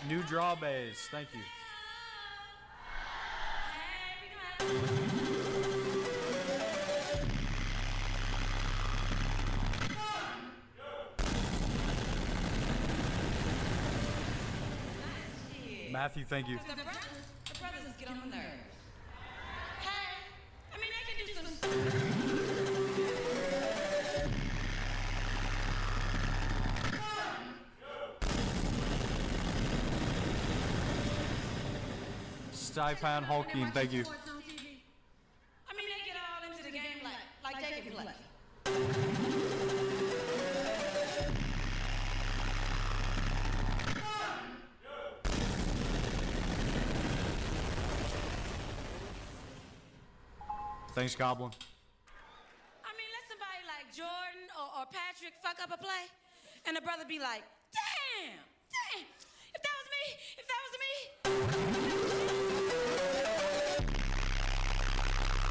New draw bays, thank you. Matthew, thank you. The brothers get on the nerves. Hey, I mean, they can do some. Stipan Hulking, thank you. I mean, they get all into the game like they can play. Thanks, Goblin. I mean, let somebody like Jordan or Patrick fuck up a play, and the brother be like, damn, if that was me,